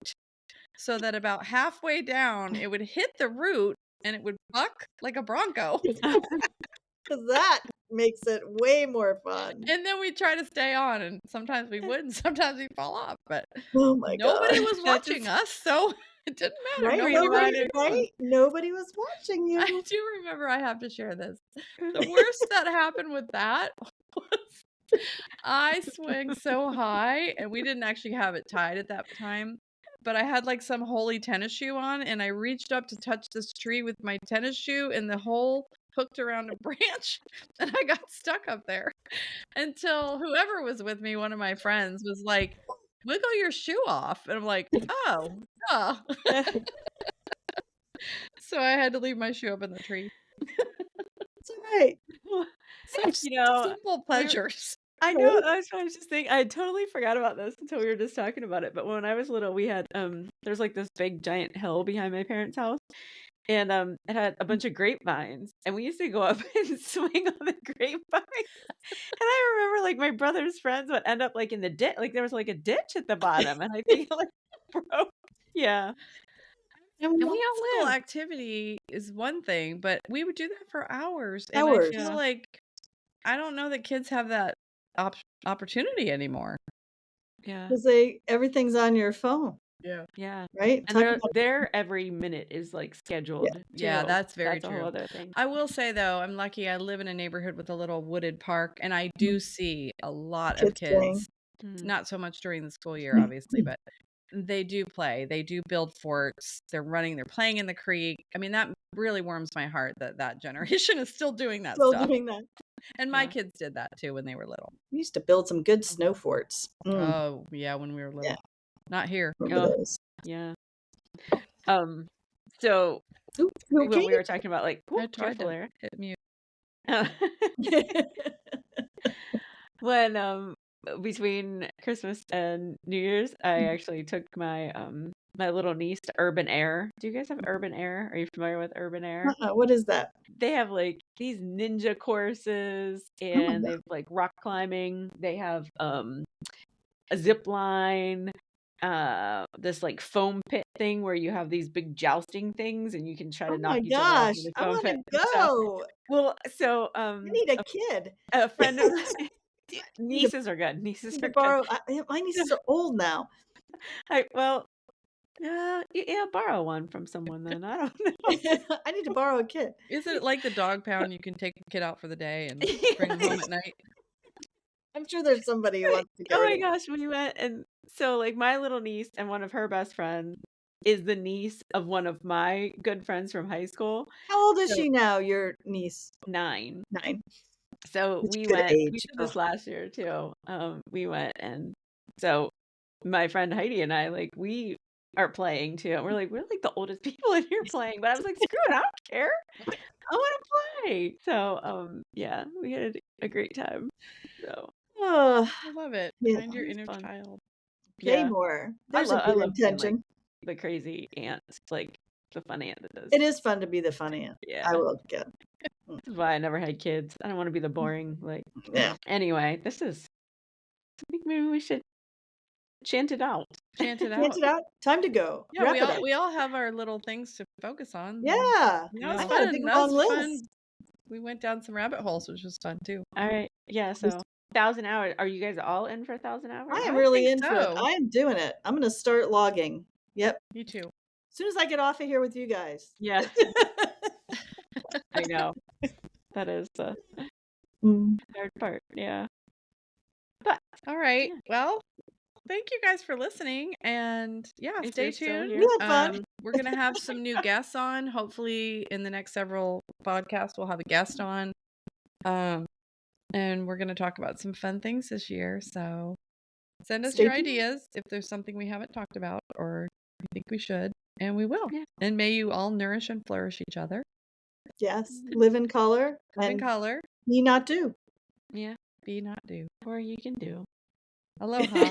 so that about halfway down, it would hit the root and it would buck like a bronco. 'Cause that makes it way more fun. And then we'd try to stay on, and sometimes we would, and sometimes we'd fall off. But Oh my nobody god. was That watching just us, so it didn't matter. Right? made Nobody me knew what we Nobody, wanna were doing. right? Nobody was watching I you. do remember, I have to share this. The worst that happened with that was I swung so high, and we didn't actually have it tied at that time, but I had like some holy tennis shoe on, and I reached up to touch this tree with my tennis shoe, and the hole hooked around a branch, and I got stuck up there until whoever was with me, one of my friends, was like, "Wiggle your shoe off," and I'm like, "Oh, duh." So I had to leave my shoe up in the tree. It's alright. Such You know, simple pleasures. I Right? know, that's what I was just thinking. I totally forgot about this until we were just talking about it, but when I was little, we had, there's, like, this big giant hill behind my parents' house, and, it had a bunch of grapevines, and we used to go up and swing on the grapevines, and I remember, like, my brother's friends would end up, like, in the ditch. Like, there was, like, a ditch at the bottom, and I think it, like, broke. Yeah, And and we we all Physical lived. activity is one thing, but we would do that for hours, and I hours. feel Yeah, like I don't know that kids have that op opportunity anymore. yeah, 'Cause everything's on your phone, Yeah. yeah, right? and Talk about their every minute is, like, yeah. scheduled Yeah, too. that's very That's a whole true. other thing. I will say, though, I'm lucky I live in a neighborhood with a little wooded park, and I do see a lot of Kids playing. kids, Mm. not so much during the school year, obviously, but they do play. They do build forts. They're running, they're playing in the creek. I mean, that really warms my heart that that generation is still doing that Still stuff. doing that. And my Yeah. kids did that too when they were little. We used to build some good snow forts. Oh, yeah, when we were little. Yeah. Not here. Remember Oh, those. yeah. So Ooh, you when okay? we were talking about, like, I ooh, tried careful to there. hit mute. When, between Christmas and New Year's, I actually took my, my little niece to Urban Air. Do you guys have Urban Air? Are you familiar with Urban Air? What is that? They have, like, these ninja courses, Oh, and no. they have, like, rock climbing. They have, a zip line, this, like, foam pit thing where you have these big jousting things, and you can try to Oh knock my each other off gosh, in the I foam wanna pit and stuff. go. Well, so, I need a kid. a friend of Need to nieces are good, nieces need to are good. borrow my nieces are old now. Well, yeah, borrow one from someone then, I don't know. I need to borrow a kid. Isn't it like the dog pound? You can take the kid out for the day and bring him home at night. I'm sure there's somebody who wants to go Oh my to gosh, we went, and so, like, my little niece and one of her best friends is the niece of one of my good friends from high school. How old is So she now, your niece? 9. 9. So It's a we good went, we age. did this last year too. We went, and so my friend Heidi and I, like, we are playing too. And we're like the oldest people in here playing, but I was like, screw it, I don't care. I want to play. So yeah, we had a great time. So Oh, I love it. yeah. Find your It was inner fun. child. Play Yeah. more. I There's a love good being like intention. the crazy aunt, like the fun aunt that does. It is fun to be the fun aunt. Yeah. I will get. That's why I never had kids. I don't want to be the boring, like, Yeah. anyway, I think maybe we should chant it out. Chant it Chant out. it out. Time to go. Yeah, Wrap it up. we all have our little things to focus on. Yeah. That Yeah. was I got a fun. big That long was fun. list. We went down some rabbit holes, which was fun too. All right. Yeah, so 1,000 hours. Are you guys all in for 1,000 hours? I am I really think in for it. so. I am doing it. I'm gonna start logging. Yep. Me too. As soon as I get off of here with you guys. Yeah, I know. That is the Mm. hard part. Yeah. But All right. Yeah. Well, thank you guys for listening, and yeah, if stay you're still tuned. here. We had fun. We're gonna have some new guests on. Hopefully, in the next several podcasts, we'll have a guest on. And we're gonna talk about some fun things this year. So Send us Stay your tuned. ideas if there's something we haven't talked about or you think we should, and we will. Yeah. And may you all nourish and flourish each other. Yes. Live in color Live in and color, be not do. Yeah. be not do. Or you can do. Aloha.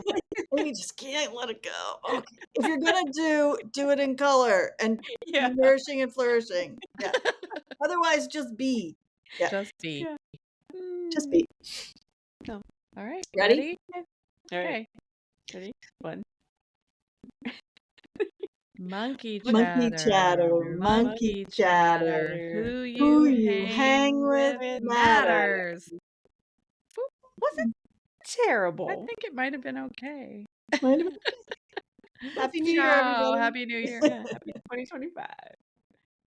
We just can't let it go. Okay. If you're gonna do it in color and Yeah. nourishing and flourishing. Yeah. Otherwise, just be. Yeah. Just be. Yeah. Just be. All right. Ready? All right. Okay. Ready? 1. Monkey Monkey chatter. chatter. Monkey chatter. Who Who you you hang with matters. matters. Was it I terrible? think it might have been okay. Might have been- Happy New Year, Ciao. everybody. Happy New Year. Yeah. Happy 2025.